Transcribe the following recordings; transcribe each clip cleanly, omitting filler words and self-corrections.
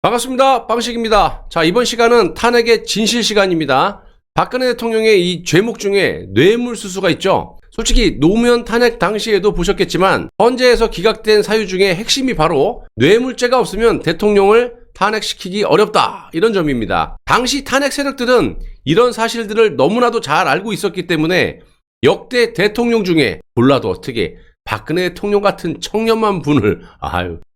반갑습니다. 빵식입니다. 자, 이번 시간은 탄핵의 진실 시간입니다. 박근혜 대통령의 이 죄목 중에 뇌물수수가 있죠. 솔직히 노무현 탄핵 당시에도 보셨겠지만 헌재에서 기각된 사유 중에 핵심이 바로 뇌물죄가 없으면 대통령을 탄핵시키기 어렵다, 이런 점입니다. 당시 탄핵 세력들은 이런 사실들을 너무나도 잘 알고 있었기 때문에 역대 대통령 중에 몰라도 어떻게 박근혜 대통령 같은 청렴한 분을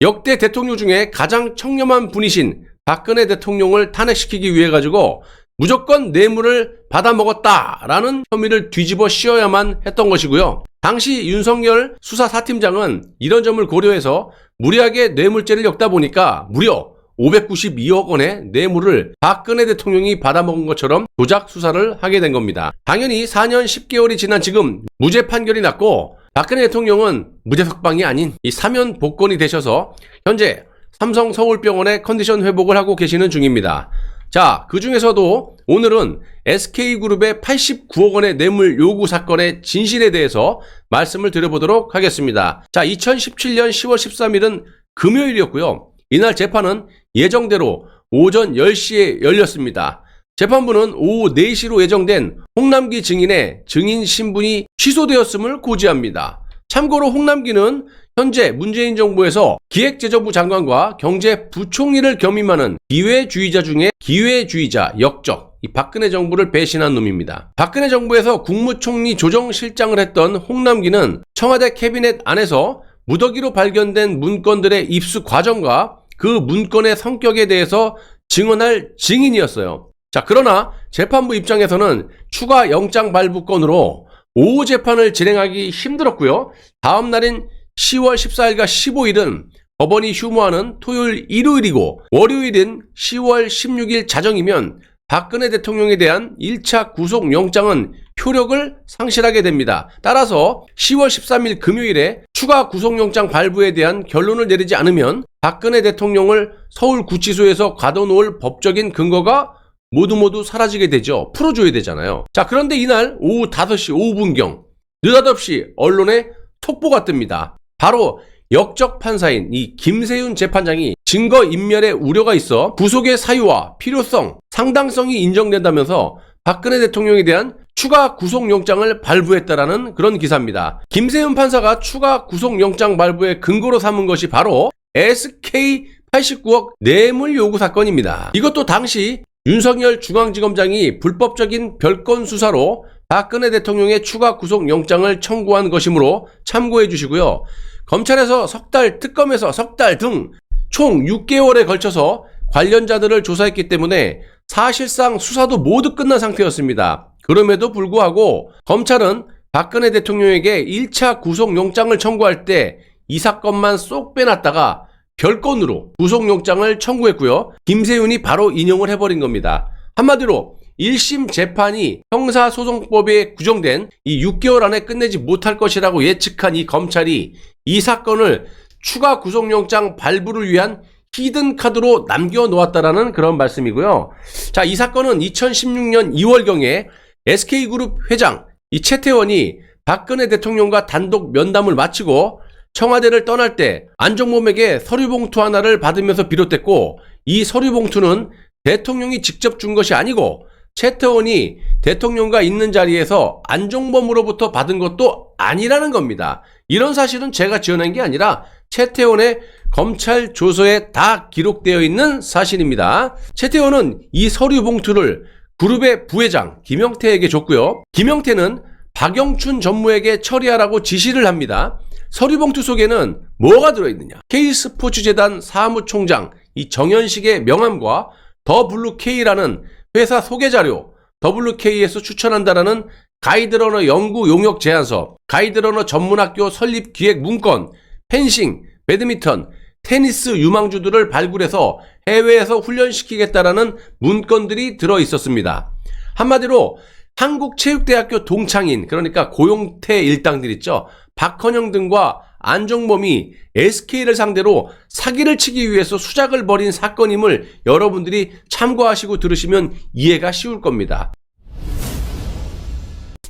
역대 대통령 중에 가장 청렴한 분이신 박근혜 대통령을 탄핵시키기 위해 가지고 무조건 뇌물을 받아먹었다라는 혐의를 뒤집어 씌워야만 했던 것이고요. 당시 윤석열 수사사팀장은 이런 점을 고려해서 무리하게 뇌물죄를 엮다 보니까 무려 592억 원의 뇌물을 박근혜 대통령이 받아먹은 것처럼 조작 수사를 하게 된 겁니다. 당연히 4년 10개월이 지난 지금 무죄 판결이 났고 박근혜 대통령은 무죄 석방이 아닌 이 사면 복권이 되셔서 현재 삼성 서울병원에 컨디션 회복을 하고 계시는 중입니다. 자, 그 중에서도 오늘은 SK그룹의 89억 원의 뇌물 요구 사건의 진실에 대해서 말씀을 드려보도록 하겠습니다. 자, 2017년 10월 13일은 금요일이었고요. 이날 재판은 예정대로 오전 10시에 열렸습니다. 재판부는 오후 4시로 예정된 홍남기 증인의 증인 신분이 취소되었음을 고지합니다. 참고로 홍남기는 현재 문재인 정부에서 기획재정부 장관과 경제부총리를 겸임하는 기회주의자 중에 기회주의자 역적, 이 박근혜 정부를 배신한 놈입니다. 박근혜 정부에서 국무총리 조정실장을 했던 홍남기는 청와대 캐비넷 안에서 무더기로 발견된 문건들의 입수 과정과 그 문건의 성격에 대해서 증언할 증인이었어요. 자, 그러나 재판부 입장에서는 추가 영장 발부건으로 오후 재판을 진행하기 힘들었고요. 다음 날인 10월 14일과 15일은 법원이 휴무하는 토요일, 일요일이고 월요일인 10월 16일 자정이면 박근혜 대통령에 대한 1차 구속영장은 효력을 상실하게 됩니다. 따라서 10월 13일 금요일에 추가 구속영장 발부에 대한 결론을 내리지 않으면 박근혜 대통령을 서울구치소에서 가둬놓을 법적인 근거가 모두 사라지게 되죠. 풀어줘야 되잖아요. 자, 그런데 이날 오후 5시 5분경 느닷없이 언론에 톡보가 뜹니다. 바로 역적 판사인 이 김세윤 재판장이 증거인멸의 우려가 있어 구속의 사유와 필요성, 상당성이 인정된다면서 박근혜 대통령에 대한 추가 구속영장을 발부했다라는 그런 기사입니다. 김세윤 판사가 추가 구속영장 발부의 근거로 삼은 것이 바로 SK 89억 뇌물 요구 사건입니다. 이것도 당시 윤석열 중앙지검장이 불법적인 별건 수사로 박근혜 대통령의 추가 구속영장을 청구한 것이므로 참고해 주시고요. 검찰에서 석 달, 특검에서 석 달 등 총 6개월에 걸쳐서 관련자들을 조사했기 때문에 사실상 수사도 모두 끝난 상태였습니다. 그럼에도 불구하고 검찰은 박근혜 대통령에게 1차 구속영장을 청구할 때 이 사건만 쏙 빼놨다가 별건으로 구속영장을 청구했고요. 김세윤이 바로 인용을 해버린 겁니다. 한마디로 1심 재판이 형사소송법에 규정된 이 6개월 안에 끝내지 못할 것이라고 예측한 이 검찰이 이 사건을 추가 구속영장 발부를 위한 히든카드로 남겨놓았다라는 그런 말씀이고요. 자, 이 사건은 2016년 2월경에 SK그룹 회장 이 최태원이 박근혜 대통령과 단독 면담을 마치고 청와대를 떠날 때 안종범에게 서류봉투 하나를 받으면서 비롯됐고, 이 서류봉투는 대통령이 직접 준 것이 아니고 최태원이 대통령과 있는 자리에서 안종범으로부터 받은 것도 아니라는 겁니다. 이런 사실은 제가 지어낸 게 아니라 최태원의 검찰 조서에 다 기록되어 있는 사실입니다. 최태원은 이 서류봉투를 그룹의 부회장 김영태에게 줬고요. 김영태는 박영춘 전무에게 처리하라고 지시를 합니다. 서류봉투 속에는 뭐가 들어있느냐? K스포츠재단 사무총장 이 정현식의 명함과 더블루K라는 회사 소개자료, WK에서 추천한다라는 가이드러너 연구 용역 제안서, 가이드러너 전문학교 설립 기획 문건, 펜싱, 배드민턴, 테니스 유망주들을 발굴해서 해외에서 훈련시키겠다라는 문건들이 들어있었습니다. 한마디로 한국체육대학교 동창인, 그러니까 고용태 일당들 있죠. 박헌영 등과 안종범이 SK를 상대로 사기를 치기 위해서 수작을 벌인 사건임을 여러분들이 참고하시고 들으시면 이해가 쉬울 겁니다.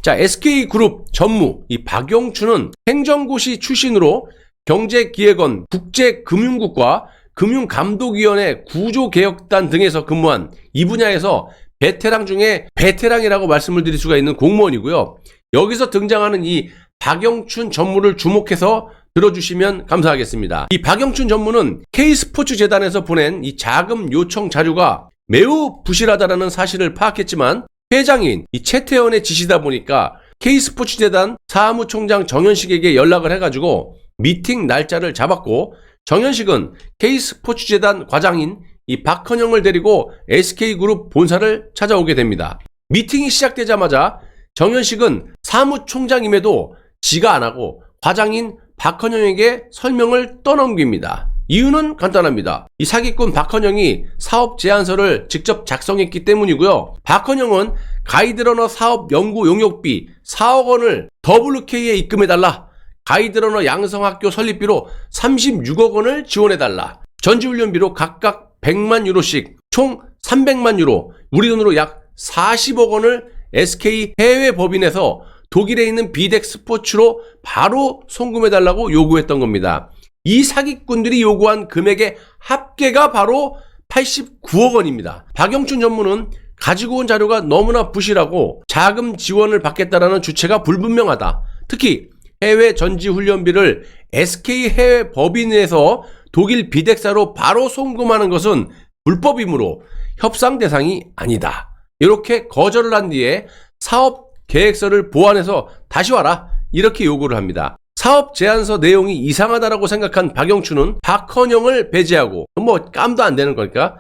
자, SK그룹 전무 이 박영춘은 행정고시 출신으로 경제기획원 국제금융국과 금융감독위원회 구조개혁단 등에서 근무한 이 분야에서 베테랑 중에 베테랑이라고 말씀을 드릴 수가 있는 공무원이고요. 여기서 등장하는 이 박영춘 전무를 주목해서 들어주시면 감사하겠습니다. 이 박영춘 전무는 K스포츠재단에서 보낸 이 자금 요청 자료가 매우 부실하다는 사실을 파악했지만 회장인 이 최태원의 지시다 보니까 K스포츠재단 사무총장 정현식에게 연락을 해가지고 미팅 날짜를 잡았고, 정현식은 K스포츠재단 과장인 이 박헌영을 데리고 SK그룹 본사를 찾아오게 됩니다. 미팅이 시작되자마자 정현식은 사무총장임에도 지가 안 하고 과장인 박헌영에게 설명을 떠넘깁니다. 이유는 간단합니다. 이 사기꾼 박헌영이 사업 제안서를 직접 작성했기 때문이고요. 박헌영은 가이드러너 사업 연구 용역비 4억 원을 WK에 입금해달라, 가이드러너 양성학교 설립비로 36억 원을 지원해달라, 전지훈련비로 각각 100만 유로씩 총 300만 유로, 우리 돈으로 약 40억 원을 SK 해외 법인에서 독일에 있는 비덱 스포츠로 바로 송금해달라고 요구했던 겁니다. 이 사기꾼들이 요구한 금액의 합계가 바로 89억 원입니다. 박영춘 전무는 가지고 온 자료가 너무나 부실하고 자금 지원을 받겠다라는 주체가 불분명하다. 특히 해외 전지훈련비를 SK 해외 법인에서 독일 비덱사로 바로 송금하는 것은 불법이므로 협상 대상이 아니다. 이렇게 거절을 한 뒤에 사업 계획서를 보완해서 다시 와라, 이렇게 요구를 합니다. 사업 제안서 내용이 이상하다라고 생각한 박영춘은 박헌영을 배제하고, 뭐 깜도 안 되는 거니까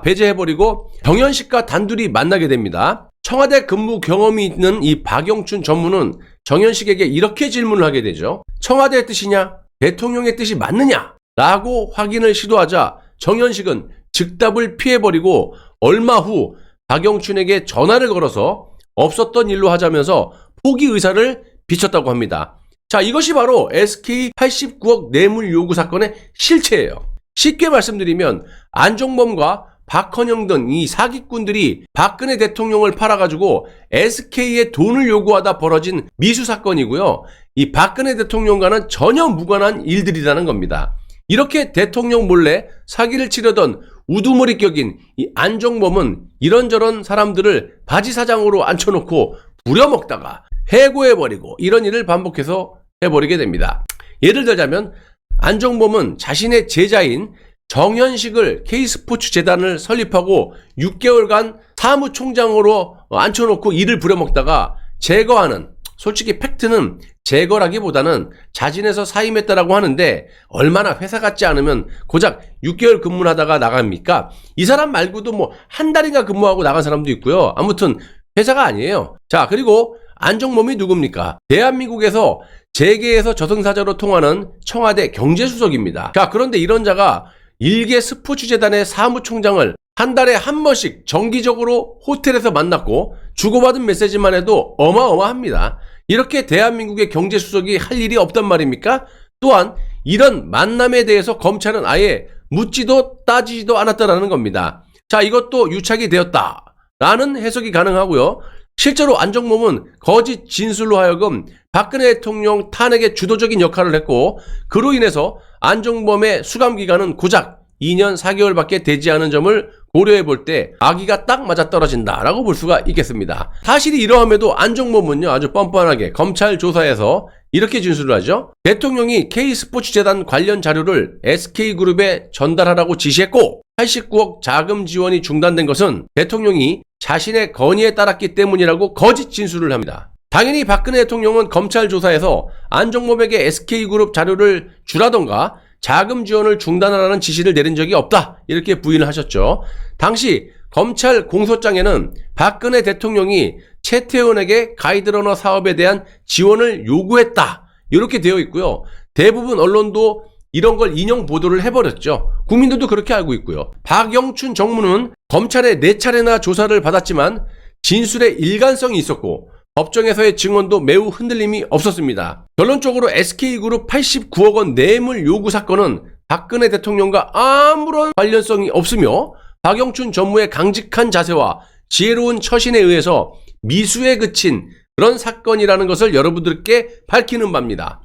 배제해버리고 정현식과 단둘이 만나게 됩니다. 청와대 근무 경험이 있는 이 박영춘 전무는 정현식에게 이렇게 질문을 하게 되죠. 청와대의 뜻이냐? 대통령의 뜻이 맞느냐? 라고 확인을 시도하자 정현식은 즉답을 피해버리고 얼마 후 박영춘에게 전화를 걸어서 없었던 일로 하자면서 포기 의사를 비쳤다고 합니다. 자, 이것이 바로 SK 89억 뇌물 요구 사건의 실체예요. 쉽게 말씀드리면 안종범과 박헌영 등 이 사기꾼들이 박근혜 대통령을 팔아가지고 SK에 돈을 요구하다 벌어진 미수 사건이고요. 이 박근혜 대통령과는 전혀 무관한 일들이라는 겁니다. 이렇게 대통령 몰래 사기를 치려던 우두머리 격인 이 안종범은 이런저런 사람들을 바지 사장으로 앉혀놓고 부려먹다가 해고해버리고 이런 일을 반복해서 해버리게 됩니다. 예를 들자면 안종범은 자신의 제자인 정현식을 K스포츠재단을 설립하고 6개월간 사무총장으로 앉혀놓고 일을 부려먹다가 제거하는, 솔직히 팩트는 제거라기보다는 자진해서 사임했다라고 하는데 얼마나 회사 같지 않으면 고작 6개월 근무를 하다가 나갑니까? 이 사람 말고도 뭐 한 달인가 근무하고 나간 사람도 있고요. 아무튼 회사가 아니에요. 자, 그리고 안종범이 누굽니까? 대한민국에서 재계에서 저승사자로 통하는 청와대 경제수석입니다. 자, 그런데 이런 자가 일개 스포츠재단의 사무총장을 한 달에 한 번씩 정기적으로 호텔에서 만났고 주고받은 메시지만 해도 어마어마합니다. 이렇게 대한민국의 경제수석이 할 일이 없단 말입니까? 또한 이런 만남에 대해서 검찰은 아예 묻지도 따지지도 않았다라는 겁니다. 자, 이것도 유착이 되었다라는 해석이 가능하고요. 실제로 안종범은 거짓 진술로 하여금 박근혜 대통령 탄핵에 주도적인 역할을 했고, 그로 인해서 안종범의 수감기간은 고작 2년 4개월밖에 되지 않은 점을 고려해 볼 때 아기가 딱 맞아떨어진다라고 볼 수가 있겠습니다. 사실이 이러함에도 안종범은요, 아주 뻔뻔하게 검찰 조사에서 이렇게 진술을 하죠. 대통령이 K스포츠재단 관련 자료를 SK그룹에 전달하라고 지시했고 89억 자금 지원이 중단된 것은 대통령이 자신의 건의에 따랐기 때문이라고 거짓 진술을 합니다. 당연히 박근혜 대통령은 검찰 조사에서 안종범에게 SK그룹 자료를 주라던가 자금 지원을 중단하라는 지시를 내린 적이 없다, 이렇게 부인을 하셨죠. 당시 검찰 공소장에는 박근혜 대통령이 최태원에게 가이드러너 사업에 대한 지원을 요구했다, 이렇게 되어 있고요. 대부분 언론도 이런 걸 인용 보도를 해버렸죠. 국민들도 그렇게 알고 있고요. 박영춘 정무는 검찰에 4차례나 조사를 받았지만 진술에 일관성이 있었고 법정에서의 증언도 매우 흔들림이 없었습니다. 결론적으로 SK그룹 89억 원 뇌물 요구 사건은 박근혜 대통령과 아무런 관련성이 없으며 박영춘 전무의 강직한 자세와 지혜로운 처신에 의해서 미수에 그친 그런 사건이라는 것을 여러분들께 밝히는 바입니다.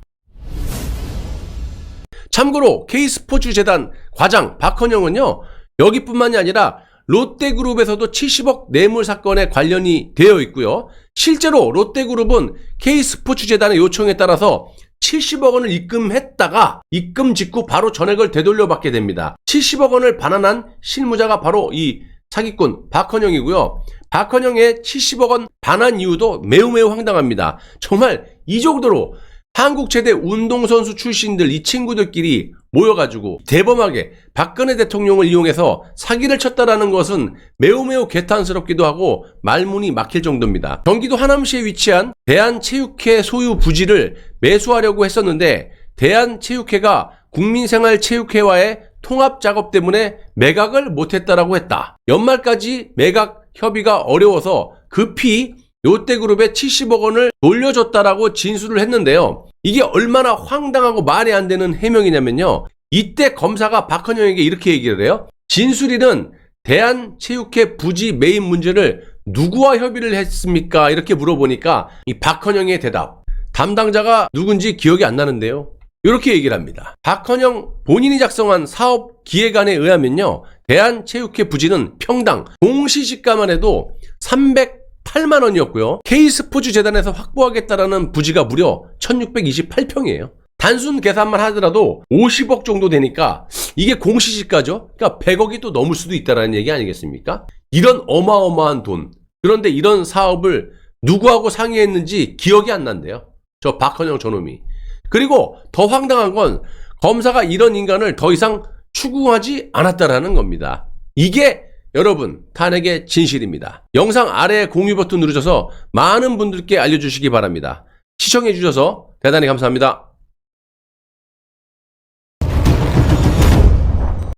참고로 K스포츠재단 과장 박헌영은요, 여기뿐만이 아니라 롯데그룹에서도 70억 뇌물 사건에 관련이 되어 있고요. 실제로 롯데그룹은 K스포츠재단의 요청에 따라서 70억 원을 입금했다가 입금 직후 바로 전액을 되돌려받게 됩니다. 70억 원을 반환한 실무자가 바로 이 사기꾼 박헌영이고요. 박헌영의 70억 원 반환 이유도 매우 황당합니다. 정말 이 정도로 한국 최대 운동선수 출신들 이 친구들끼리 모여가지고 대범하게 박근혜 대통령을 이용해서 사기를 쳤다라는 것은 매우 개탄스럽기도 하고 말문이 막힐 정도입니다. 경기도 하남시에 위치한 대한체육회 소유 부지를 매수하려고 했었는데 대한체육회가 국민생활체육회와의 통합 작업 때문에 매각을 못했다라고 했다. 연말까지 매각 협의가 어려워서 급히 롯데그룹에 70억 원을 돌려줬다라고 진술을 했는데요. 이게 얼마나 황당하고 말이 안 되는 해명이냐면요. 이때 검사가 박헌영에게 이렇게 얘기를 해요. 진술인은 대한체육회 부지 매입 문제를 누구와 협의를 했습니까? 이렇게 물어보니까 이 박헌영의 대답. 담당자가 누군지 기억이 안 나는데요. 이렇게 얘기를 합니다. 박헌영 본인이 작성한 사업 기획안에 의하면요. 대한체육회 부지는 평당 공시지가만 해도 308만 원이었고요. K스포츠재단에서 확보하겠다라는 부지가 무려 1628평이에요. 단순 계산만 하더라도 50억 정도 되니까 이게 공시지가죠. 그러니까 100억이 또 넘을 수도 있다는 얘기 아니겠습니까? 이런 어마어마한 돈. 그런데 이런 사업을 누구하고 상의했는지 기억이 안 난대요. 저 박헌영 저놈이. 그리고 더 황당한 건 검사가 이런 인간을 더 이상 추궁하지 않았다라는 겁니다. 이게 여러분 탄핵의 진실입니다. 영상 아래에 공유 버튼 누르셔서 많은 분들께 알려주시기 바랍니다. 시청해 주셔서 대단히 감사합니다.